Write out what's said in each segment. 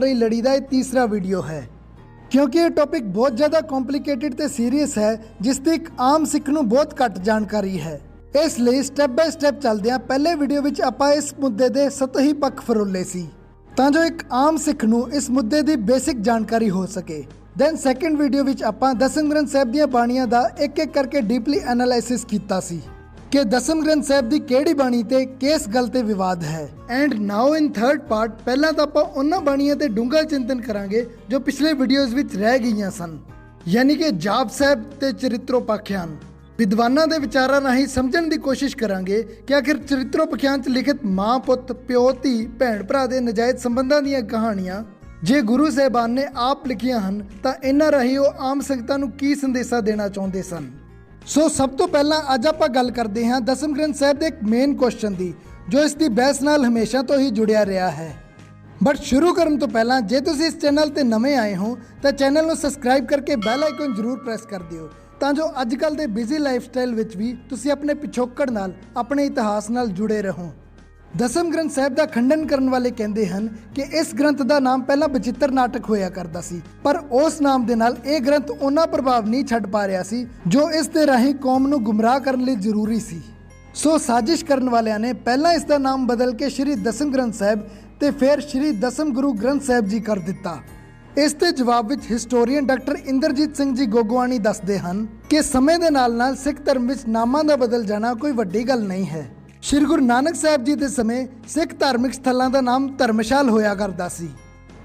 लड़ी का तीसरा वीडियो है क्योंकि ये टॉपिक बहुत ज़्यादा कॉम्प्लीकेटेड ते सीरीयस है जिसकी एक आम सिख नूं बहुत घट जानकारी है। इसलिए स्टैप बाय स्टैप चलदे हां। पहले वीडियो विच आपां इस मुद्दे दे सतही पक्ष फरोले सी तां जो एक आम सिख नूं इस मुद्दे दी बेसिक जानकारी हो सके। दैन सैकेंड वीडियो विच आपां दसम ग्रंथ साहिब दीआं बाणीआं दा एक एक करके डीपली एनालाइसिस कीता सी कि दसम ग्रंथ साहिब दी किहड़ी बाणी ते किस गल ते विवाद है। And now in third part पहला तो आपां उन्हां बाणीआं ते डूंघा चिंतन करांगे जो पिछले वीडियोज़ विच रह गईआं सन, यानी कि जाप साहिब ते चरित्रोपाख्यान। विद्वानां दे विचारां राहीं समझण दी कोशिश करांगे कि आखिर चरित्रोपाख्यान च लिखित मां पुੱਤ प्यो धी भैण भरा दे नजायज़ संबंधां दीआं कहाणियां जे गुरु साहिबान ने आप लिखियां हन तां इन्हां राहीं ओह आम संगतां नूं की संदेशा देना चाहुंदे सन। सो सब तो पहला अज आप गल करते हैं दसम ग्रंथ साहिब के एक मेन क्वेश्चन की जो इसकी बहस नाल हमेशा तो ही जुड़िया रहा है। बट शुरू करने तो पहला जे तुसीं इस चैनल ते नवे आए हो तो चैनल को सबसक्राइब करके बैल आइकन जरूर प्रेस कर दिओ तां जो अजकल के बिजी लाइफ स्टाइल विच भी तुसीं अपने पिछोकड़ नाल अपने इतिहास नाल जुड़े रहो। दसम ग्रंथ साहिब का खंडन करने वाले कहते हैं कि इस ग्रंथ का नाम पहला बचित्र नाटक होया करता सी, पर उस नाम दे नाल यह ग्रंथ उन्ना प्रभाव नहीं छड्ड पा रहा सी जो इस दे राहीं कौम नूं गुमराह करने लई जरूरी सी। सो साजिश करने वालियां ने पहला इसका नाम बदल के श्री दसम ग्रंथ साहिब ते फिर श्री दसम गुरु ग्रंथ साहिब जी कर दिता। इस दे जवाब विच हिस्टोरीयन डॉक्टर इंद्रजीत सिंह जी गोगवानी दसदे हन कि समय दे नाल नाल सिख धर्म विच नामां दा बदल जाना कोई वड्डी गल नहीं है। श्री गुरु नानक साहिब जी के समय सिख धार्मिक स्थलों का नाम धर्मशाल होया करता सी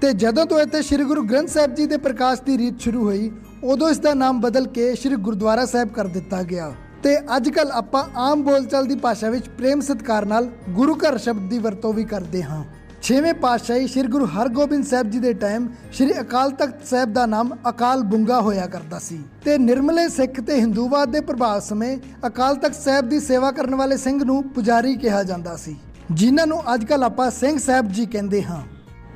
ते जदों तो इत्थे श्री गुरु ग्रंथ साहिब जी के प्रकाश की रीत शुरू हुई उदों इसका नाम बदल के श्री गुरुद्वारा साहिब कर दिता गया। ते अजकल आपां आम बोलचाल की भाषा विच प्रेम सत्कार नाल गुरु घर शब्द की वरतों भी करते हाँ। छेवें पातशाही श्री गुरु हरगोबिंद साहिब जी के टाइम श्री अकाल तख्त साहिब का नाम अकाल बुंगा होया करता सी ते निर्मले सिख ते हिंदूवाद के प्रभाव समय अकाल तख्त साहिब की सेवा करने वाले सिंह नूं पुजारी कहा जाता सी, जिन्हां नूं अजकल आपां सिंह साहिब जी कहते हाँ।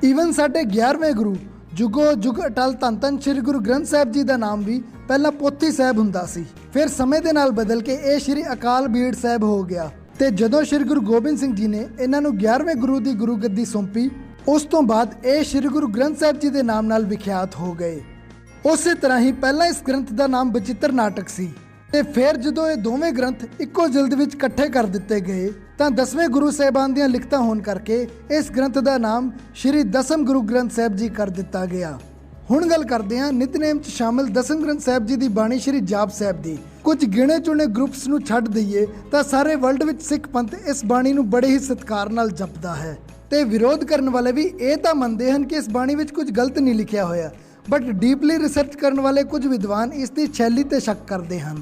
ईवन साडे 11वें गुरु जुगो जुग अटल धन धन श्री गुरु ग्रंथ साहिब जी का नाम भी पहला पोथी साहिब हुंदा सी, फिर समय दे नाल बदल के यह श्री अकाल बीड़ साहिब हो गया ते जदों श्री गुरु गोबिंद सिंह जी ने इन्हां नूं 11वें गुरु की गुरु गद्दी सौंपी उस तो बाद ये श्री गुरु ग्रंथ साहिब जी के नाम नाल विख्यात हो गए। उस तरह ही पहला इस ग्रंथ का नाम बचित्र नाटक सी ते फिर जदों ये दोवें ग्रंथ इक्को जिल्द विच इकट्ठे कर दिते गए तां 10वें गुरु साहिबान दीआं लिखतां होण करके इस ग्रंथ का नाम श्री दसम गुरु ग्रंथ साहिब जी कर दिता गया। हुण गल करते हैं नितनेम च शामिल दसम ग्रंथ साहिब जी की बाणी श्री जाप साहिब की। कुछ गिणे चुने ग्रुप्स नूं छड्ड दईए तां सारे वर्ल्ड विच सिख पंथ इस बाणी नूं बड़े ही सत्कार नाल जपदा है ते विरोध करने वाले भी ये तां मनदे हन कि इस बाणी विच कुछ गलत नहीं लिखिया होया, बट डीपली रिसर्च करने वाले कुछ विद्वान इसकी शैली ते शक करते हैं।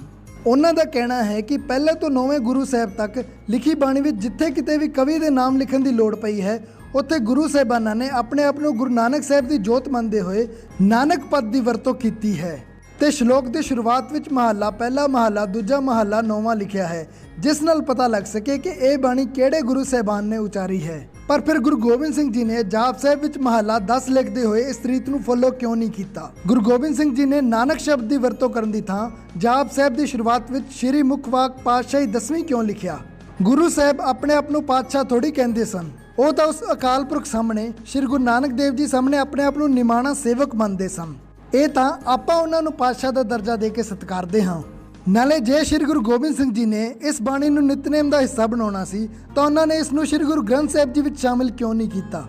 उन्हां दा कहना है कि पहले तो 9वें गुरु साहिब तक लिखी बाणी विच जिथे किते भी कवि के नाम लिखण की लोड़ पई है उत्थे गुरु साहिबाना ने अपने आप को गुरु नानक साहिब की जोत मनते हुए नानक पद की वरतों की है ते श्लोक की शुरुआत विच महला पहला महला दूजा महला 9वां लिखिया है जिस नाल पता लग सके कि यह बाणी किहड़े गुरु साहिबान ने उचारी है। पर फिर गुरु गोबिंद सिंह जी ने जाप साहिब विच महला 10 लिखते हुए इस रीत नूं फॉलो क्यों नहीं किया। गुरु गोबिंद सिंह जी ने नानक शब्द की वरतों करन दी थां जाप साहिब की शुरुआत विच श्री मुख वाक पातशाही 10वीं क्यों लिखिया। गुरु साहिब अपने आप नूं पातशाह थोड़ी कहंदे सन, वो तो उस अकाल पुरख सामने श्री गुरु नानक देव जी सामने अपने आप को निमाणा सेवक मनते सन। ये तो आपां उन्हां नूं पातशाह का दर्जा दे के सत्कारदे हाँ। नाले जे श्री गुरु गोबिंद सिंह जी ने इस बाणी नूं नितनेम का हिस्सा बनाउणा सी तो उन्होंने इसनूं श्री गुरु ग्रंथ साहिब जी विच शामिल क्यों नहीं किया।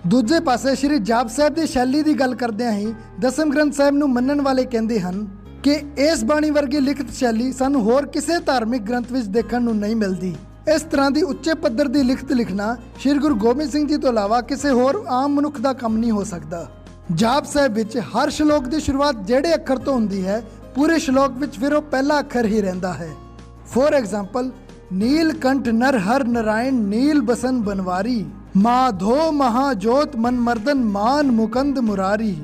दूजे पासे श्री जाप साहिब की शैली की गल करदिआं ही दसम ग्रंथ साहिब नूं मन्नण वाले कहंदे हन कि इस बाणी वर्गी लिखत शैली सानूं होर किसी धार्मिक ग्रंथ विच देखण नूं नहीं मिलती। इस तरह की उच्चे पद्धर की लिखत लिखना श्री गुरु गोबिंद सिंह जी तो इलावा किसी होर आम मनुख का काम नहीं हो सकता। जाप साहिब विच हर श्लोक की शुरुआत जेड़े अखर तो होंदी है पूरे श्लोक विच फिर वो पहला अखर ही रहिंदा है। फॉर एग्जाम्पल नीलकंठ नर हर नारायण नील बसन बनवारी माधो महाजोत मनमर्दन मान मुकंद मुरारी।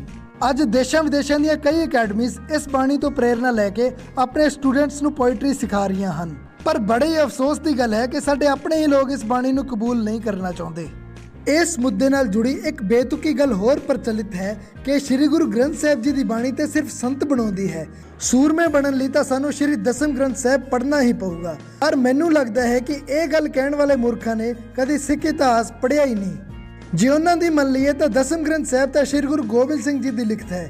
अज देशों विदेशों दी कई अकैडमीज इस बाणी तो प्रेरणा लैके अपने स्टूडेंट्स नूं पोइट्री सिखा रही हैं, पर बड़े ही अफसोस की गल है कि साडे अपने ही लोग इस बाणी नूं कबूल नहीं करना चाहते। इस मुद्दे नाल जुड़ी एक बेतुकी गल होर प्रचलित है कि श्री गुरु ग्रंथ साहिब जी की बाणी तो सिर्फ संत बनाउंदी है, सूरमे बनन लई तां सानूं श्री दसम ग्रंथ साहिब पढ़ना ही पऊगा। पर मैनूं लगदा है कि यह गल कहण वाले मूर्खां ने कदी सिख इतिहास पढ़िया ही नहीं। ਜੇ ਉਹਨਾਂ ਦੀ ਮੰਨ ਲਈਏ ਤਾਂ ਦਸਮ ਗ੍ਰੰਥ ਸਾਹਿਬ ਤਾਂ ਸ਼੍ਰੀ ਗੁਰੂ ਗੋਬਿੰਦ ਸਿੰਘ ਜੀ ਦੀ ਲਿਖਤ ਹੈ।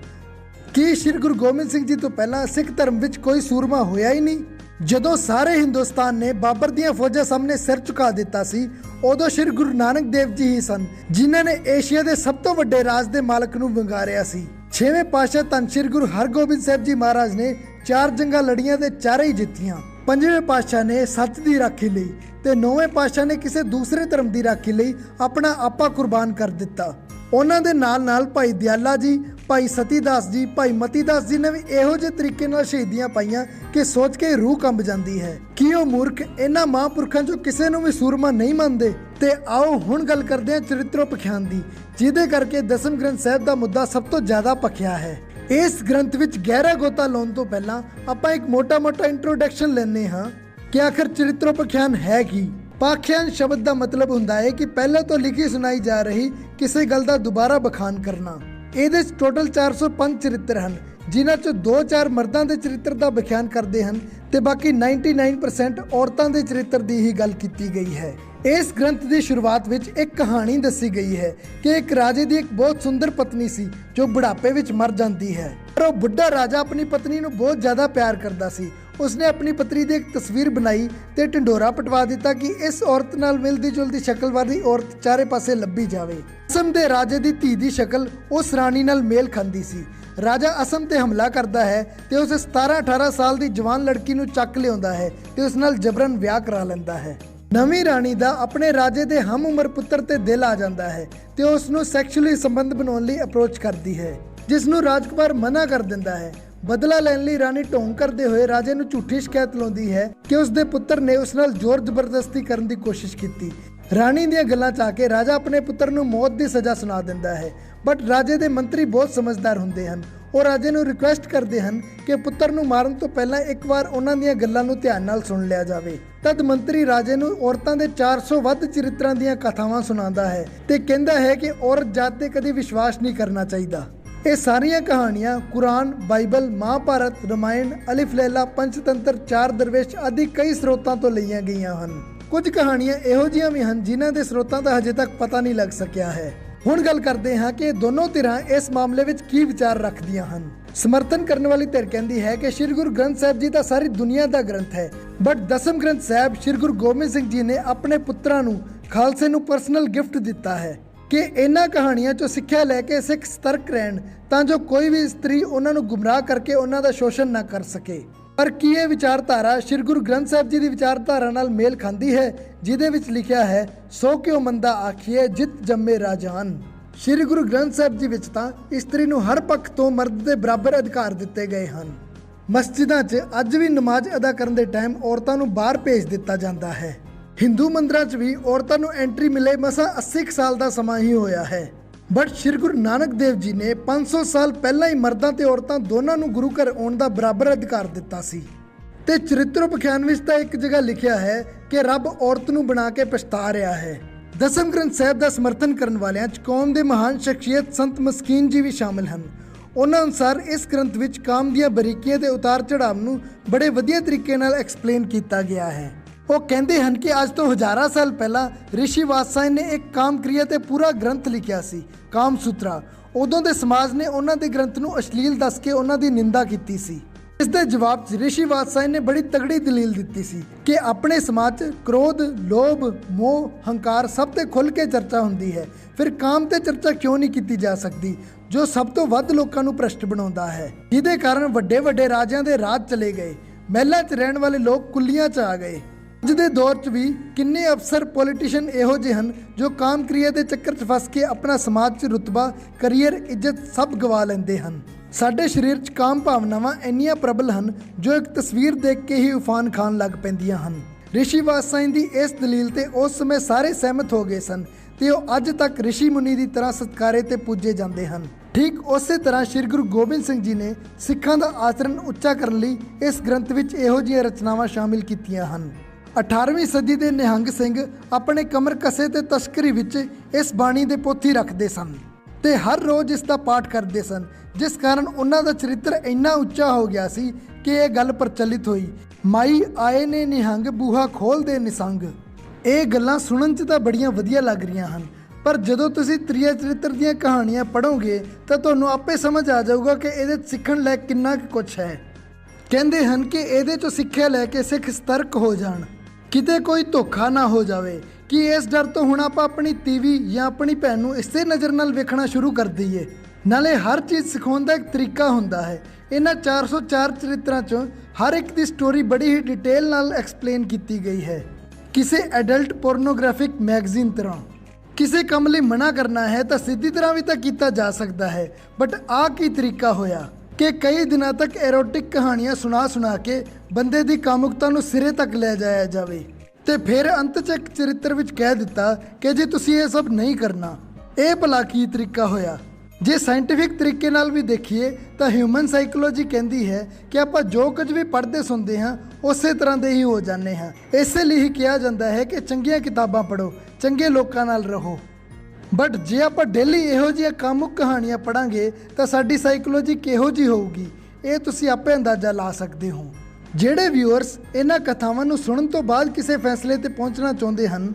ਕੀ ਸ਼੍ਰੀ ਗੁਰੂ ਗੋਬਿੰਦ ਸਿੰਘ ਜੀ ਤੋਂ ਪਹਿਲਾਂ ਸਿੱਖ ਧਰਮ ਵਿੱਚ ਕੋਈ ਸੂਰਮਾ ਹੋਇਆ ਹੀ ਨਹੀਂ? ਜਦੋਂ ਸਾਰੇ ਹਿੰਦੁਸਤਾਨ ਨੇ ਬਾਬਰ ਦੀਆਂ ਫੌਜਾਂ ਸਾਹਮਣੇ ਸਿਰ ਝੁਕਾ ਦਿੱਤਾ ਸੀ, ਉਦੋਂ ਸ਼੍ਰੀ ਗੁਰੂ ਨਾਨਕ ਦੇਵ ਜੀ ਹੀ ਸਨ ਜਿਨ੍ਹਾਂ ਨੇ ਏਸ਼ੀਆ ਦੇ ਸਭ ਤੋਂ ਵੱਡੇ ਰਾਜ ਦੇ ਮਾਲਕ ਨੂੰ ਵੰਗਾਰਿਆ ਸੀ। 6ਵੇਂ ਪਾਤਸ਼ਾਹ ਧੰਨ ਸ਼੍ਰੀ ਗੁਰੂ ਹਰਗੋਬਿੰਦ ਸਾਹਿਬ ਜੀ ਮਹਾਰਾਜ ਨੇ 4 ਜੰਗਾਂ ਲੜੀਆਂ ਤੇ ਚਾਰੇ ਹੀ ਜਿੱਤੀਆਂ। 5ਵੇਂ ਪਾਤਸ਼ਾਹ ਨੇ ਸੱਚ ਦੀ ਰਾਖੀ ਲਈ ਤੇ 9ਵੇਂ ਪਾਤਸ਼ਾਹ ਨੇ ਕਿਸੇ ਦੂਸਰੇ ਧਰਮ ਦੀ ਰਾਖੀ ਲਈ ਆਪਣਾ ਆਪਾ ਕੁਰਬਾਨ ਕਰ ਦਿੱਤਾ। ਉਹਨਾਂ ਦੇ ਨਾਲ ਭਾਈ ਦਿਆਲਾ ਜੀ, ਭਾਈ ਸਤੀਦਾਸ ਜੀ, ਭਾਈ ਮਤੀਦਾਸ ਜੀ ਨੇ ਵੀ ਇਹੋ ਜਿਹੇ ਤਰੀਕੇ ਨਾਲ ਸ਼ਹੀਦੀਆਂ ਪਾਈਆਂ ਕਿ ਸੋਚ ਕੇ ਰੂਹ ਕੰਬ ਜਾਂਦੀ ਹੈ ਕਿ ਉਹ ਮੂਰਖ ਇਹਨਾਂ ਮਹਾਂਪੁਰਖਾਂ ਚੋਂ ਕਿਸੇ ਨੂੰ ਵੀ ਸੂਰਮਾ ਨਹੀਂ ਮੰਨਦੇ। ਤੇ ਆਓ ਹੁਣ ਗੱਲ ਕਰਦੇ ਹਾਂ ਚਰਿੱਤਰੋਪਖਿਆਨ ਦੀ, ਜਿਹਦੇ ਕਰਕੇ ਦਸਮ ਗ੍ਰੰਥ ਸਾਹਿਬ ਦਾ ਮੁੱਦਾ ਸਭ ਤੋਂ ਜ਼ਿਆਦਾ ਭਖਿਆ ਹੈ। ਇਸ ਗ੍ਰੰਥ ਵਿੱਚ ਗਹਿਰਾ ਗੋਤਾ ਲਾਉਣ ਤੋਂ ਪਹਿਲਾਂ ਆਪਾਂ ਇੱਕ ਮੋਟਾ ਇੰਟਰੋਡਕਸ਼ਨ ਲੈਂਦੇ ਹਾਂ ਕਿ ਆਖਰ ਚਰਿੱਤਰੋਪਖਿਆਨ ਹੈ ਕੀ। ਪਾਖਿਆਨ ਸ਼ਬਦ ਦਾ ਮਤਲਬ ਹੁੰਦਾ ਹੈ ਕਿ ਪਹਿਲਾਂ ਤੋਂ ਲਿਖੀ ਸੁਣਾਈ ਜਾ ਰਹੀ ਕਿਸੇ ਗੱਲ ਦਾ ਦੁਬਾਰਾ ਬਖਾਨ ਕਰਨਾ। ਇਹਦੇ 'ਚ ਟੋਟਲ 405 ਚਰਿੱਤਰ ਹਨ, ਜਿਨ੍ਹਾਂ 'ਚੋਂ 2-4 ਮਰਦਾਂ ਦੇ ਚਰਿੱਤਰ ਦਾ ਬਖਿਆਨ ਕਰਦੇ ਹਨ ਤੇ ਬਾਕੀ 99% ਔਰਤਾਂ ਦੇ ਚਰਿੱਤਰ ਦੀ ਹੀ ਗੱਲ ਕੀਤੀ ਗਈ ਹੈ। ਇਸ ਗ੍ਰੰਥ ਦੀ ਸ਼ੁਰੂਆਤ ਵਿੱਚ ਇੱਕ ਕਹਾਣੀ ਦੱਸੀ ਗਈ ਹੈ ਕਿ ਇੱਕ ਰਾਜੇ ਦੀ ਇੱਕ ਬਹੁਤ ਸੁੰਦਰ ਪਤਨੀ ਸੀ ਜੋ ਬੁਢਾਪੇ ਵਿੱਚ ਮਰ ਜਾਂਦੀ ਹੈ। ਪਰ ਉਹ ਬੁੱਢਾ ਰਾਜਾ ਆਪਣੀ ਪਤਨੀ ਨੂੰ ਬਹੁਤ ਜ਼ਿਆਦਾ ਪਿਆਰ ਕਰਦਾ ਸੀ। ਉਸਨੇ ਆਪਣੀ ਪਤਨੀ ਦੀ ਇੱਕ ਤਸਵੀਰ ਬਣਾਈ ਤੇ ਢਿੰਡੋਰਾ ਪਟਵਾ ਦਿੱਤਾ ਕਿ ਇਸ ਔਰਤ ਨਾਲ ਮਿਲਦੀ ਜੁਲਦੀ ਸ਼ਕਲ ਵਾਲੀ ਔਰਤ ਚਾਰੇ ਪਾਸੇ ਲੱਭੀ ਜਾਵੇ। ਅਸਮ ਦੇ ਰਾਜੇ ਦੀ ਧੀ ਦੀ ਸ਼ਕਲ ਉਸ ਰਾਣੀ ਨਾਲ ਮੇਲ ਖਾਂਦੀ ਸੀ। ਰਾਜਾ ਅਸਮ ਤੇ ਹਮਲਾ ਕਰਦਾ ਹੈ ਤੇ ਉਸ 17-18 ਸਾਲ ਦੀ ਜਵਾਨ ਲੜਕੀ ਨੂੰ ਚੱਕ ਲਿਆਉਂਦਾ ਹੈ ਤੇ ਉਸ ਨਾਲ ਜਬਰਨ ਵਿਆਹ ਕਰਾ ਲੈਂਦਾ ਹੈ। ਨਵੀਂ ਰਾਣੀ ਦਾ ਆਪਣੇ ਰਾਜੇ ਦੇ ਹਮ ਉਮਰ ਪੁੱਤਰ ਤੇ ਦਿਲ ਆ ਜਾਂਦਾ ਹੈ ਤੇ ਉਸ ਨੂੰ ਸੈਕਸ਼ੂਅਲੀ ਸੰਬੰਧ ਬਣਾਉਣ ਲਈ ਅਪਰੋਚ ਕਰਦੀ ਹੈ, ਜਿਸ ਨੂੰ ਰਾਜਕੁਮਾਰ ਮਨਾ ਕਰ ਦਿੰਦਾ ਹੈ। ਬਦਲਾ ਲੈਣ ਲਈ ਰਾਣੀ ਢੋਂਗ ਕਰਦੇ ਹੋਏ ਰਾਜੇ ਨੂੰ ਝੂਠੀ ਸ਼ਿਕਾਇਤ ਲਾਉਂਦੀ ਹੈ ਕਿ ਉਸ ਦੇ ਪੁੱਤਰ ਨੇ ਉਸ ਨਾਲ ਜ਼ੋਰ ਜ਼ਬਰਦਸਤੀ ਕਰਨ ਦੀ ਕੋਸ਼ਿਸ਼ ਕੀਤੀ। ਰਾਣੀ ਦੀਆਂ ਗੱਲਾਂ 'ਚ ਆ ਕੇ ਰਾਜਾ ਆਪਣੇ ਪੁੱਤਰ ਨੂੰ ਮੌਤ ਦੀ ਸਜ਼ਾ ਸੁਣਾ ਦਿੰਦਾ ਹੈ। ਬਟ ਰਾਜੇ ਦੇ ਮੰਤਰੀ ਬਹੁਤ ਸਮਝਦਾਰ ਹੁੰਦੇ ਹਨ। ਉਹ ਰਾਜੇ ਨੂੰ ਰਿਕੁਐਸਟ ਕਰਦੇ ਹਨ ਕਿ ਪੁੱਤਰ ਨੂੰ ਮਾਰਨ ਤੋਂ ਪਹਿਲਾਂ ਇੱਕ ਵਾਰ ਉਹਨਾਂ ਦੀਆਂ ਗੱਲਾਂ ਨੂੰ ਧਿਆਨ ਨਾਲ ਸੁਣ ਲਿਆ ਜਾਵੇ। ਤਦ ਮੰਤਰੀ ਰਾਜੇ ਨੂੰ ਔਰਤਾਂ ਦੇ 400 ਵੱਧ ਚਰਿੱਤਰਾਂ ਦੀਆਂ ਕਥਾਵਾਂ ਸੁਣਾਉਂਦਾ ਹੈ ਤੇ ਕਹਿੰਦਾ ਹੈ ਕਿ ਔਰਤ ਜਾਤ ਤੇ ਕਦੀ ਵਿਸ਼ਵਾਸ ਨਹੀਂ ਕਰਨਾ ਚਾਹੀਦਾ। ਇਹ ਸਾਰੀਆਂ ਕਹਾਣੀਆਂ ਕੁਰਾਨ, ਬਾਈਬਲ, ਮਹਾਭਾਰਤ, ਰਮਾਇਣ, ਅਲਿਫ ਲੈਲਾ, ਪੰਚਤੰਤਰ, 4 ਦਰਵੇਸ਼ ਆਦਿ ਕਈ ਸਰੋਤਾਂ ਤੋਂ ਲਈਆਂ ਗਈਆਂ ਹਨ। ਕੁਝ ਕਹਾਣੀਆਂ ਇਹੋ ਜਿਹੀਆਂ ਵੀ ਹਨ ਜਿਨ੍ਹਾਂ ਦੇ ਸਰੋਤਾਂ ਦਾ ਹਜੇ ਤੱਕ ਪਤਾ ਨਹੀਂ ਲੱਗ ਸਕਿਆ ਹੈ। ਹੁਣ ਗੱਲ ਕਰਦੇ ਹਾਂ ਕਿ ਦੋਨੋਂ ਧਿਰਾਂ ਇਸ ਮਾਮਲੇ ਵਿੱਚ ਕੀ ਵਿਚਾਰ ਰੱਖਦੀਆਂ ਹਨ। ਸਮਰਥਨ ਕਰਨ ਵਾਲੀ ਧਿਰ ਕਹਿੰਦੀ ਹੈ ਕਿ ਸ਼੍ਰੀ ਗੁਰੂ ਗ੍ਰੰਥ ਸਾਹਿਬ ਜੀ ਤਾਂ ਸਾਰੀ ਦੁਨੀਆ ਦਾ ਗ੍ਰੰਥ ਹੈ, ਬਟ ਦਸਮ ਗ੍ਰੰਥ ਸਾਹਿਬ ਸ਼੍ਰੀ ਗੁਰੂ ਗੋਬਿੰਦ ਸਿੰਘ ਜੀ ਨੇ ਆਪਣੇ ਪੁੱਤਰਾਂ ਨੂੰ ਖਾਲਸੇ ਨੂੰ ਪਰਸਨਲ ਗਿਫਟ ਦਿੱਤਾ ਹੈ ਕਿ ਇਹਨਾਂ ਕਹਾਣੀਆਂ 'ਚੋਂ ਸਿੱਖਿਆ ਲੈ ਕੇ ਸਿੱਖ ਸਤਰਕ ਰਹਿਣ ਤਾਂ ਜੋ ਕੋਈ ਵੀ ਇਸਤਰੀ ਉਹਨਾਂ ਨੂੰ ਗੁੰਮਰਾਹ ਕਰਕੇ ਉਹਨਾਂ ਦਾ ਸ਼ੋਸ਼ਣ ਨਾ ਕਰ ਸਕੇ। ਪਰ ਕੀ ਇਹ ਵਿਚਾਰਧਾਰਾ ਸ਼੍ਰੀ ਗੁਰੂ ਗ੍ਰੰਥ ਸਾਹਿਬ ਜੀ ਦੀ ਵਿਚਾਰਧਾਰਾ ਨਾਲ ਮੇਲ ਖਾਂਦੀ ਹੈ, ਜਿਹਦੇ ਵਿੱਚ ਲਿਖਿਆ ਹੈ ਸੋ ਕਿਉ ਮੰਦਾ ਆਖੀਏ ਜਿਤ ਜੰਮੇ ਰਾਜਾਨ। ਸ਼੍ਰੀ ਗੁਰੂ ਗ੍ਰੰਥ ਸਾਹਿਬ ਜੀ ਵਿੱਚ ਤਾਂ ਇਸਤਰੀ ਨੂੰ ਹਰ ਪੱਖ ਤੋਂ ਮਰਦ ਦੇ ਬਰਾਬਰ ਅਧਿਕਾਰ ਦਿੱਤੇ ਗਏ ਹਨ। ਮਸਜਿਦਾਂ 'ਚ ਅੱਜ ਵੀ ਨਮਾਜ਼ ਅਦਾ ਕਰਨ ਦੇ ਟਾਈਮ ਔਰਤਾਂ ਨੂੰ ਬਾਹਰ ਭੇਜ ਦਿੱਤਾ ਜਾਂਦਾ ਹੈ। ਹਿੰਦੂ ਮੰਦਰਾਂ 'ਚ ਵੀ ਔਰਤਾਂ ਨੂੰ ਐਂਟਰੀ ਮਿਲੇ ਮਸਾਂ 80 ਸਾਲ ਦਾ ਸਮਾਂ ਹੀ ਹੋਇਆ ਹੈ। ਬਟ ਸ਼੍ਰੀ ਗੁਰੂ ਨਾਨਕ ਦੇਵ ਜੀ ਨੇ 500 ਸਾਲ ਪਹਿਲਾਂ ਹੀ ਮਰਦਾਂ ਤੇ ਔਰਤਾਂ ਦੋਨਾਂ ਨੂੰ ਗੁਰੂ ਘਰ ਆਉਣ ਦਾ ਬਰਾਬਰ ਅਧਿਕਾਰ ਦਿੱਤਾ ਸੀ। ਤੇ ਚਰਿੱਤਰੋਪਖਿਆਨ ਵਿੱਚ ਤਾਂ ਇੱਕ ਜਗ੍ਹਾ ਲਿਖਿਆ ਹੈ ਕਿ ਰੱਬ ਔਰਤ ਨੂੰ ਬਣਾ ਕੇ ਪਛਤਾ ਰਿਹਾ ਹੈ। ਦਸਮ ਗ੍ਰੰਥ ਸਾਹਿਬ ਦਾ ਸਮਰਥਨ ਕਰਨ ਵਾਲਿਆਂ 'ਚ ਕੌਮ ਦੇ ਮਹਾਨ ਸ਼ਖਸੀਅਤ ਸੰਤ ਮਸਕੀਨ ਜੀ ਵੀ ਸ਼ਾਮਿਲ ਹਨ। ਉਹਨਾਂ ਅਨੁਸਾਰ ਇਸ ਗ੍ਰੰਥ ਵਿੱਚ ਕਾਮ ਦੀਆਂ ਬਰੀਕੀਆਂ ਤੇ ਉਤਾਰ ਚੜਾਵ ਨੂੰ ਬੜੇ ਵਧੀਆ ਤਰੀਕੇ ਨਾਲ ਐਕਸਪਲੇਨ ਕੀਤਾ ਗਿਆ ਹੈ। ਉਹ ਕਹਿੰਦੇ ਹਨ ਕਿ ਅੱਜ ਤੋਂ ਹਜ਼ਾਰਾਂ ਸਾਲ ਪਹਿਲਾਂ ਰਿਸ਼ੀ ਵਾਤਸਾਇਨ ਨੇ ਇੱਕ ਕਾਮ ਕਿਰਿਆ ਤੇ ਪੂਰਾ ਗ੍ਰੰਥ ਲਿਖਿਆ ਸੀ, ਕਾਮ ਸੂਤਰਾ। ਉਦੋਂ ਦੇ ਸਮਾਜ ਨੇ ਉਹਨਾਂ ਦੇ ਗ੍ਰੰਥ ਨੂੰ ਅਸ਼ਲੀਲ ਦੱਸ ਕੇ ਉਹਨਾਂ ਦੀ ਨਿੰਦਾ ਕੀਤੀ ਸੀ। ਇਸ ਦੇ ਜਵਾਬ 'ਚ ਰਿਸ਼ੀ ਵਾਤਸਾਇਨ ਨੇ ਬੜੀ ਤਗੜੀ ਦਲੀਲ ਦਿੱਤੀ ਸੀ ਕਿ ਆਪਣੇ ਸਮਾਜ 'ਚ ਕ੍ਰੋਧ, ਲੋਭ, ਮੋਹ, ਹੰਕਾਰ ਸਭ ਤੇ ਖੁੱਲ੍ਹ ਕੇ ਚਰਚਾ ਹੁੰਦੀ ਹੈ, ਫਿਰ ਕਾਮ ਤੇ ਚਰਚਾ ਕਿਉਂ ਨਹੀਂ ਕੀਤੀ ਜਾ ਸਕਦੀ ਜੋ ਸਭ ਤੋਂ ਵੱਧ ਲੋਕਾਂ ਨੂੰ ਭ੍ਰਸ਼ਟ ਬਣਾਉਂਦਾ ਹੈ, ਜਿਹਦੇ ਕਾਰਨ ਵੱਡੇ ਵੱਡੇ ਰਾਜਿਆਂ ਦੇ ਰਾਜ ਚਲੇ ਗਏ, ਮਹਿਲਾਂ 'ਚ ਰਹਿਣ ਵਾਲੇ ਲੋਕ ਕੁੱਲੀਆਂ 'ਚ ਆ ਗਏ। ਅੱਜ ਦੇ ਦੌਰ 'ਚ ਵੀ ਕਿੰਨੇ ਅਫਸਰ, ਪੋਲੀਟੀਸ਼ੀਅਨ ਇਹੋ ਜਿਹੇ ਹਨ ਜੋ ਕਾਮ ਕਿਰਿਆ ਦੇ ਚੱਕਰ 'ਚ ਫਸ ਕੇ ਆਪਣਾ ਸਮਾਜ 'ਚ ਰੁਤਬਾ, ਕਰੀਅਰ, ਇੱਜ਼ਤ ਸਭ ਗਵਾ ਲੈਂਦੇ ਹਨ। ਸਾਡੇ ਸਰੀਰ 'ਚ ਕਾਮ ਭਾਵਨਾਵਾਂ ਇੰਨੀਆਂ ਪ੍ਰਬਲ ਹਨ ਜੋ ਇੱਕ ਤਸਵੀਰ ਦੇਖ ਕੇ ਹੀ ਉਫਾਨ ਖਾਣ ਲੱਗ ਪੈਂਦੀਆਂ ਹਨ। ਰਿਸ਼ੀ ਵਾਤਸਾਇਨ ਦੀ ਇਸ ਦਲੀਲ ਤੇ ਉਸ ਸਮੇਂ ਸਾਰੇ ਸਹਿਮਤ ਹੋ ਗਏ ਸਨ ਤੇ ਉਹ ਅੱਜ ਤੱਕ ਰਿਸ਼ੀ ਮੁਨੀ ਦੀ ਤਰ੍ਹਾਂ ਸਤਿਕਾਰੇ ਤੇ ਪੂਜੇ ਜਾਂਦੇ ਹਨ। ਠੀਕ ਉਸੇ ਤਰ੍ਹਾਂ ਸ਼੍ਰੀ ਗੁਰੂ ਗੋਬਿੰਦ ਸਿੰਘ ਜੀ ਨੇ ਸਿੱਖਾਂ ਦਾ ਆਚਰਣ ਉੱਚਾ ਕਰਨ ਲਈ ਇਸ ਗ੍ਰੰਥ ਵਿੱਚ ਇਹੋ ਜਿਹੀਆਂ ਰਚਨਾਵਾਂ ਸ਼ਾਮਿਲ ਕੀਤੀਆਂ ਹਨ। 18ਵੀਂ ਸਦੀ ਦੇ ਨਿਹੰਗ ਸਿੰਘ ਆਪਣੇ ਕਮਰ ਕਸੇ ਤੇ ਤਸ਼ਕਰੀ ਵਿੱਚ ਇਸ ਬਾਣੀ ਦੇ ਪੋਥੀ ਰੱਖਦੇ ਸਨ ਤੇ ਹਰ ਰੋਜ਼ ਇਸ ਦਾ ਪਾਠ ਕਰਦੇ ਸਨ, ਜਿਸ ਕਾਰਨ ਉਹਨਾਂ ਦਾ ਚਰਿੱਤਰ ਇੰਨਾ ਉੱਚਾ ਹੋ ਗਿਆ ਸੀ ਕਿ ਇਹ ਗੱਲ ਪ੍ਰਚਲਿਤ ਹੋਈ, ਮਾਈ ਆਏ ਨੇ ਨਿਹੰਗ ਬੂਹਾ ਖੋਲ੍ਹਦੇ ਨਿਸੰਗ। ਇਹ ਗੱਲਾਂ ਸੁਣਨ 'ਚ ਤਾਂ ਬੜੀਆਂ ਵਧੀਆ ਲੱਗ ਰਹੀਆਂ ਹਨ, ਪਰ ਜਦੋਂ ਤੁਸੀਂ ਤ੍ਰਿਆ ਚਰਿੱਤਰ ਦੀਆਂ ਕਹਾਣੀਆਂ ਪੜ੍ਹੋਗੇ ਤਾਂ ਤੁਹਾਨੂੰ ਆਪੇ ਸਮਝ ਆ ਜਾਊਗਾ ਕਿ ਇਹਦੇ ਸਿੱਖਣ ਲੈ ਕਿੰਨਾ ਕੁ ਕੁਛ ਹੈ। ਕਹਿੰਦੇ ਹਨ ਕਿ ਇਹਦੇ ਚੋਂ ਸਿੱਖਿਆ ਲੈ ਕੇ ਸਿੱਖ ਸਤਰਕ ਹੋ ਜਾਣ, ਕਿਤੇ ਕੋਈ ਧੋਖਾ ਨਾ ਹੋ ਜਾਵੇ। ਕਿ ਇਸ ਡਰ ਤੋਂ ਹੁਣ ਆਪਾਂ ਆਪਣੀ ਟੀਵੀ ਜਾਂ ਆਪਣੀ ਭੈਣ ਨੂੰ ਇਸੇ ਨਜ਼ਰ ਨਾਲ ਵੇਖਣਾ ਸ਼ੁਰੂ ਕਰ ਦਈਏ। ਨਾਲੇ ਹਰ ਚੀਜ਼ ਸਿਖਾਉਣ ਦਾ ਇੱਕ ਤਰੀਕਾ ਹੁੰਦਾ ਹੈ। ਇਹਨਾਂ 404 ਚਰਿੱਤਰਾਂ 'ਚੋਂ ਹਰ ਇੱਕ ਦੀ ਸਟੋਰੀ ਬੜੀ ਹੀ ਡਿਟੇਲ ਨਾਲ ਐਕਸਪਲੇਨ ਕੀਤੀ ਗਈ ਹੈ, ਕਿਸੇ ਐਡਲਟ ਪੋਰਨੋਗ੍ਰਾਫਿਕ ਮੈਗਜ਼ੀਨ ਤਰ੍ਹਾਂ। ਕਿਸੇ ਕੰਮ ਲਈ ਮਨਾ ਕਰਨਾ ਹੈ ਤਾਂ ਸਿੱਧੀ ਤਰ੍ਹਾਂ ਵੀ ਤਾਂ ਕੀਤਾ ਜਾ ਸਕਦਾ ਹੈ, ਬਟ ਆਹ ਕੀ ਤਰੀਕਾ ਹੋਇਆ ਕਿ ਕਈ ਦਿਨਾਂ ਤੱਕ ਐਰੋਟਿਕ ਕਹਾਣੀਆਂ ਸੁਣਾ ਕੇ ਬੰਦੇ ਦੀ ਕਾਮੁਕਤਾ ਨੂੰ ਸਿਰੇ ਤੱਕ ਲੈ ਜਾਇਆ ਜਾਵੇ ਤੇ ਫਿਰ ਅੰਤ 'ਚ ਇੱਕ ਚਰਿੱਤਰ ਵਿੱਚ ਕਹਿ ਦਿੱਤਾ ਕਿ ਜੇ ਤੁਸੀਂ ਇਹ ਸਭ ਨਹੀਂ ਕਰਨਾ। ਇਹ ਭਲਾ ਕੀ ਤਰੀਕਾ ਹੋਇਆ? ਜੇ ਸਾਇੰਟੀਫਿਕ ਤਰੀਕੇ ਨਾਲ ਵੀ ਦੇਖੀਏ ਤਾਂ ਹਿਊਮਨ ਸਾਈਕੋਲੋਜੀ ਕਹਿੰਦੀ ਹੈ ਕਿ ਆਪਾਂ ਜੋ ਕੁਝ ਵੀ ਪੜ੍ਹਦੇ ਸੁਣਦੇ ਹਾਂ ਉਸੇ ਤਰ੍ਹਾਂ ਦੇ ਹੀ ਹੋ ਜਾਂਦੇ ਹਾਂ। ਇਸੇ ਲਈ ਹੀ ਕਿਹਾ ਜਾਂਦਾ ਹੈ ਕਿ ਚੰਗੀਆਂ ਕਿਤਾਬਾਂ ਪੜ੍ਹੋ, ਚੰਗੇ ਲੋਕਾਂ ਨਾਲ ਰਹੋ। ਬਟ ਜੇ ਆਪਾਂ ਡੇਲੀ ਇਹੋ ਜਿਹੀਆਂ ਕਾਮੁਕ ਕਹਾਣੀਆਂ ਪੜ੍ਹਾਂਗੇ ਤਾਂ ਸਾਡੀ ਸਾਈਕੋਲੋਜੀ ਕਿਹੋ ਜਿਹੀ ਹੋਊਗੀ, ਇਹ ਤੁਸੀਂ ਆਪੇ ਅੰਦਾਜ਼ਾ ਲਾ ਸਕਦੇ ਹੋ। ਜਿਹੜੇ ਵਿਊਅਰਸ ਇਹਨਾਂ ਕਥਾਵਾਂ ਨੂੰ ਸੁਣਨ ਤੋਂ ਬਾਅਦ ਕਿਸੇ ਫੈਸਲੇ ਤੇ ਪਹੁੰਚਣਾ ਚਾਹੁੰਦੇ ਹਨ,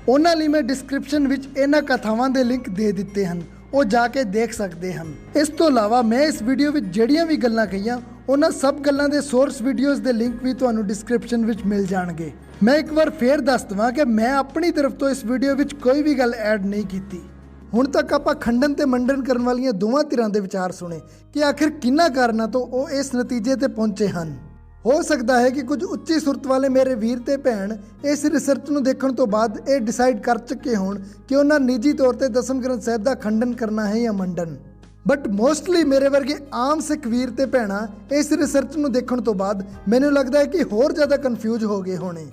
ਉਹਨਾਂ ਲਈ ਮੈਂ ਡਿਸਕ੍ਰਿਪਸ਼ਨ ਵਿੱਚ ਇਹਨਾਂ ਕਥਾਵਾਂ ਦੇ ਲਿੰਕ ਦੇ ਦਿੱਤੇ ਹਨ, ਉਹ ਜਾ ਕੇ ਦੇਖ ਸਕਦੇ ਹਨ। ਇਸ ਤੋਂ ਇਲਾਵਾ ਮੈਂ ਇਸ ਵੀਡੀਓ ਵਿੱਚ ਜਿਹੜੀਆਂ ਵੀ ਗੱਲਾਂ ਕਹੀਆਂ ਉਹਨਾਂ ਸਭ ਗੱਲਾਂ ਦੇ ਸੋਰਸ ਵੀਡੀਓਜ਼ ਦੇ ਲਿੰਕ ਵੀ ਤੁਹਾਨੂੰ ਡਿਸਕ੍ਰਿਪਸ਼ਨ ਵਿੱਚ ਮਿਲ ਜਾਣਗੇ। ਮੈਂ ਇੱਕ ਵਾਰ ਫੇਰ ਦੱਸ ਦਵਾਂ ਕਿ ਮੈਂ ਆਪਣੀ ਤਰਫ ਤੋਂ ਇਸ ਵੀਡੀਓ ਵਿੱਚ ਕੋਈ ਵੀ ਗੱਲ ਐਡ ਨਹੀਂ ਕੀਤੀ। ਹੁਣ ਤੱਕ ਆਪਾਂ ਖੰਡਨ ਤੇ ਮੰਡਨ ਕਰਨ ਵਾਲੀਆਂ ਦੋਵਾਂ ਧਿਰਾਂ ਦੇ ਵਿਚਾਰ ਸੁਣੇ ਕਿ ਆਖਿਰ ਕਿੰਨਾ ਕਾਰਨਾਂ ਤੋਂ ਉਹ ਇਸ ਨਤੀਜੇ ਤੇ ਪਹੁੰਚੇ ਹਨ। ਹੋ ਸਕਦਾ ਹੈ ਕਿ ਕੁਝ ਉੱਚੀ ਸੁਰਤ ਵਾਲੇ ਮੇਰੇ ਵੀਰ ਤੇ ਭੈਣ ਇਸ ਰਿਸਰਚ ਨੂੰ ਦੇਖਣ ਤੋਂ ਬਾਅਦ ਇਹ ਡਿਸਾਈਡ ਕਰ ਚੁੱਕੇ ਹੋਣ ਕਿ ਉਹਨਾਂ ਨਿੱਜੀ ਤੌਰ ਤੇ ਦਸਮ ਗ੍ਰੰਥ ਸਾਹਿਬ ਦਾ ਖੰਡਨ ਕਰਨਾ ਹੈ ਜਾਂ ਮੰਡਨ। ਬਟ ਮੋਸਟਲੀ ਮੇਰੇ ਵਰਗੇ ਆਮ ਸਿੱਖ ਵੀਰ ਤੇ ਭੈਣਾਂ ਇਸ ਰਿਸਰਚ ਨੂੰ ਦੇਖਣ ਤੋਂ ਬਾਅਦ ਮੈਨੂੰ ਲੱਗਦਾ ਹੈ ਕਿ ਹੋਰ ਜ਼ਿਆਦਾ ਕਨਫਿਊਜ਼ ਹੋ ਗਏ ਹੋਣੇ।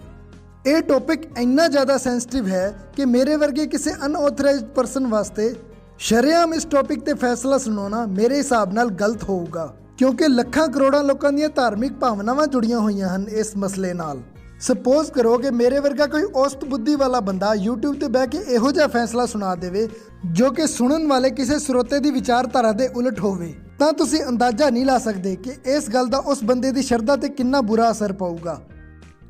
ਇਹ ਟੌਪਿਕ ਇੰਨਾ ਜ਼ਿਆਦਾ ਸੈਂਸਿਟਿਵ ਹੈ ਕਿ ਮੇਰੇ ਵਰਗੇ ਕਿਸੇ ਅਨਆਥੋਰਾਈਜ਼ਡ ਪਰਸਨ ਵਾਸਤੇ ਸ਼ਰੇਆਮ ਇਸ ਟੌਪਿਕ ਤੇ ਫੈਸਲਾ ਸੁਣਾਉਣਾ ਮੇਰੇ ਹਿਸਾਬ ਨਾਲ ਗਲਤ ਹੋਊਗਾ, ਕਿਉਂਕਿ ਲੱਖਾਂ ਕਰੋੜਾਂ ਲੋਕਾਂ ਦੀਆਂ ਧਾਰਮਿਕ ਭਾਵਨਾਵਾਂ ਜੁੜੀਆਂ ਹੋਈਆਂ ਹਨ ਇਸ ਮਸਲੇ ਨਾਲ। ਸਪੋਜ਼ ਕਰੋ ਕਿ ਮੇਰੇ ਵਰਗਾ ਕੋਈ ਔਸਤ ਬੁੱਧੀ ਵਾਲਾ ਬੰਦਾ YouTube ਤੇ ਬਹਿ ਕੇ ਇਹੋ ਜਿਹਾ ਫੈਸਲਾ ਸੁਣਾ ਦੇਵੇ ਜੋ ਕਿ ਸੁਣਨ ਵਾਲੇ ਕਿਸੇ ਸਰੋਤੇ ਦੀ ਵਿਚਾਰਧਾਰਾ ਦੇ ਉਲਟ ਹੋਵੇ, ਤਾਂ ਤੁਸੀਂ ਅੰਦਾਜ਼ਾ ਨਹੀਂ ਲਾ ਸਕਦੇ ਕਿ ਇਸ ਗੱਲ ਦਾ ਉਸ ਬੰਦੇ ਦੀ ਸ਼ਰਧਾ ਤੇ ਕਿੰਨਾ ਬੁਰਾ ਅਸਰ ਪਊਗਾ।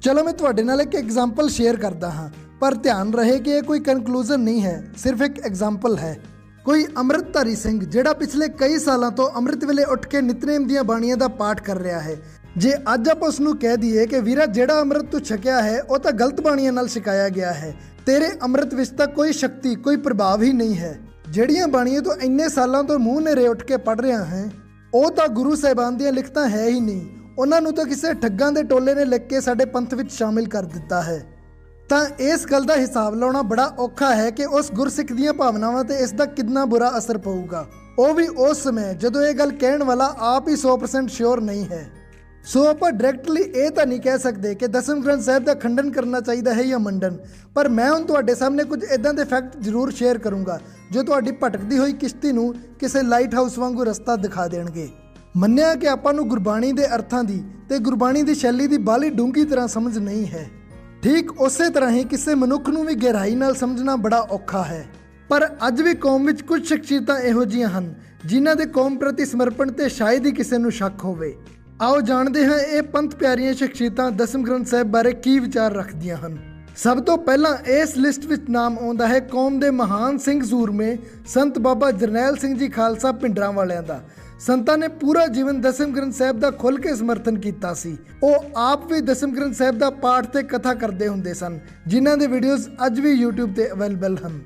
ਚਲੋ ਮੈਂ ਤੁਹਾਡੇ ਨਾਲ ਇੱਕ ਐਗਜ਼ਾਮਪਲ ਸ਼ੇਅਰ ਕਰਦਾ ਹਾਂ, ਪਰ ਧਿਆਨ ਰਹੇ ਕਿ ਇਹ ਕੋਈ ਕਨਕਲੂਜਨ ਨਹੀਂ ਹੈ, ਸਿਰਫ ਇੱਕ ਐਗਜ਼ਾਮਪਲ ਹੈ। ਕੋਈ ਅੰਮ੍ਰਿਤਧਾਰੀ ਸਿੰਘ ਜਿਹੜਾ ਪਿਛਲੇ ਕਈ ਸਾਲਾਂ ਤੋਂ ਅੰਮ੍ਰਿਤ ਵੇਲੇ ਉੱਠ ਕੇ ਨਿਤਨੇਮ ਦੀਆਂ ਬਾਣੀਆਂ ਦਾ ਪਾਠ ਕਰ ਰਿਹਾ ਹੈ, ਜੇ ਅੱਜ ਆਪਾਂ ਉਸ ਨੂੰ ਕਹਿ ਦਈਏ ਕਿ ਵੀਰਾ ਜਿਹੜਾ ਅੰਮ੍ਰਿਤ ਤੂੰ ਛਕਿਆ ਹੈ ਉਹ ਤਾਂ ਗਲਤ ਬਾਣੀਆਂ ਨਾਲ ਛਕਾਇਆ ਗਿਆ ਹੈ, ਤੇਰੇ ਅੰਮ੍ਰਿਤ ਵਿੱਚ ਤਾਂ ਕੋਈ ਸ਼ਕਤੀ, ਕੋਈ ਪ੍ਰਭਾਵ ਹੀ ਨਹੀਂ ਹੈ, ਜਿਹੜੀਆਂ ਬਾਣੀਆਂ ਤੋਂ ਇੰਨੇ ਸਾਲਾਂ ਤੋਂ ਮੂੰਹ ਨੇਰੇ ਉੱਠ ਕੇ ਪੜ੍ਹ ਰਿਹਾ ਹੈ ਉਹ ਤਾਂ ਗੁਰੂ ਸਾਹਿਬਾਨ ਦੀਆਂ ਲਿਖਤਾਂ ਹੈ ਹੀ ਨਹੀਂ, ਉਹਨਾਂ ਨੂੰ ਤਾਂ ਕਿਸੇ ਠੱਗਾਂ ਦੇ ਟੋਲੇ ਨੇ ਲਿਖ ਕੇ ਸਾਡੇ ਪੰਥ ਵਿੱਚ ਸ਼ਾਮਿਲ ਕਰ ਦਿੱਤਾ ਹੈ। ਤਾਂ ਇਸ ਗੱਲ ਦਾ ਹਿਸਾਬ ਲਾਉਣਾ ਬੜਾ ਔਖਾ ਹੈ ਕਿ ਉਸ ਗੁਰਸਿੱਖ ਦੀਆਂ ਭਾਵਨਾਵਾਂ ਤੇ ਇਸ ਦਾ ਕਿੰਨਾ ਬੁਰਾ ਅਸਰ ਪਊਗਾ, ਉਹ ਵੀ ਉਸ ਸਮੇਂ ਜਦੋਂ ਇਹ ਗੱਲ ਕਹਿਣ ਵਾਲਾ ਆਪ ਹੀ 100% ਸ਼ੋਰ ਨਹੀਂ ਹੈ। ਸੋ ਆਪਾਂ ਡਾਇਰੈਕਟਲੀ ਇਹ ਤਾਂ ਨਹੀਂ ਕਹਿ ਸਕਦੇ ਕਿ ਦਸਮ ਗ੍ਰੰਥ ਸਾਹਿਬ ਦਾ ਖੰਡਨ ਕਰਨਾ ਚਾਹੀਦਾ ਹੈ ਜਾਂ ਮੰਡਨ, ਪਰ ਮੈਂ ਹੁਣ ਤੁਹਾਡੇ ਸਾਹਮਣੇ ਕੁਝ ਇਦਾਂ ਦੇ ਫੈਕਟ ਜ਼ਰੂਰ ਸ਼ੇਅਰ ਕਰੂੰਗਾ ਜੋ ਤੁਹਾਡੀ ਭਟਕਦੀ ਹੋਈ ਕਿਸ਼ਤੀ ਨੂੰ ਕਿਸੇ ਲਾਈਟ ਹਾਊਸ ਵਾਂਗੂ ਰਸਤਾ ਦਿਖਾ ਦੇਣਗੇ। ਮੰਨਿਆ ਕਿ ਆਪਾਂ ਨੂੰ ਗੁਰਬਾਣੀ ਦੇ ਅਰਥਾਂ ਦੀ ਤੇ ਗੁਰਬਾਣੀ ਦੀ ਸ਼ੈਲੀ ਦੀ ਬਾਹਲੀ ਡੂੰਘੀ ਤਰ੍ਹਾਂ ਸਮਝ ਨਹੀਂ ਹੈ, ਠੀਕ ਉਸੇ ਤਰ੍ਹਾਂ ਹੀ ਕਿਸੇ ਮਨੁੱਖ ਨੂੰ ਵੀ ਗਹਿਰਾਈ ਨਾਲ ਸਮਝਣਾ ਬੜਾ ਔਖਾ ਹੈ। ਪਰ ਅੱਜ ਵੀ ਕੌਮ ਵਿੱਚ ਕੁਝ ਸ਼ਖਸੀਅਤਾਂ ਇਹੋ ਜਿਹੀਆਂ ਹਨ ਜਿਨ੍ਹਾਂ ਦੇ ਕੌਮ ਪ੍ਰਤੀ ਸਮਰਪਣ ਤੇ ਸ਼ਾਇਦ ਹੀ ਕਿਸੇ ਨੂੰ ਸ਼ੱਕ ਹੋਵੇ। ਆਓ ਜਾਣਦੇ ਹਾਂ ਇਹ ਪੰਥ ਪਿਆਰੀਆਂ ਸ਼ਖਸੀਅਤਾਂ ਦਸਮ ਗ੍ਰੰਥ ਸਾਹਿਬ ਬਾਰੇ ਕੀ ਵਿਚਾਰ ਰੱਖਦੀਆਂ ਹਨ। ਸਭ ਤੋਂ ਪਹਿਲਾਂ ਇਸ ਲਿਸਟ ਵਿੱਚ ਨਾਮ ਆਉਂਦਾ ਹੈ ਕੌਮ ਦੇ ਮਹਾਨ ਸਿੰਘ ਸੂਰਮੇ ਸੰਤ ਬਾਬਾ ਜਰਨੈਲ ਸਿੰਘ ਜੀ ਖਾਲਸਾ ਭਿੰਡਰਾਂ ਵਾਲਿਆਂ ਦਾ। ਸੰਤਾਂ ਨੇ ਪੂਰਾ ਜੀਵਨ ਦਸਮ ਗ੍ਰੰਥ ਸਾਹਿਬ ਦਾ ਖੁੱਲ੍ਹ ਕੇ ਸਮਰਥਨ ਕੀਤਾ ਸੀ। ਉਹ ਆਪ ਵੀ ਦਸਮ ਗ੍ਰੰਥ ਸਾਹਿਬ ਦਾ ਪਾਠ ਤੇ ਕਥਾ ਕਰਦੇ ਹੁੰਦੇ ਸਨ, ਜਿਨ੍ਹਾਂ ਦੇ ਵੀਡੀਓਜ਼ ਅੱਜ ਵੀ YouTube ਤੇ ਅਵੇਲੇਬਲ ਹਨ।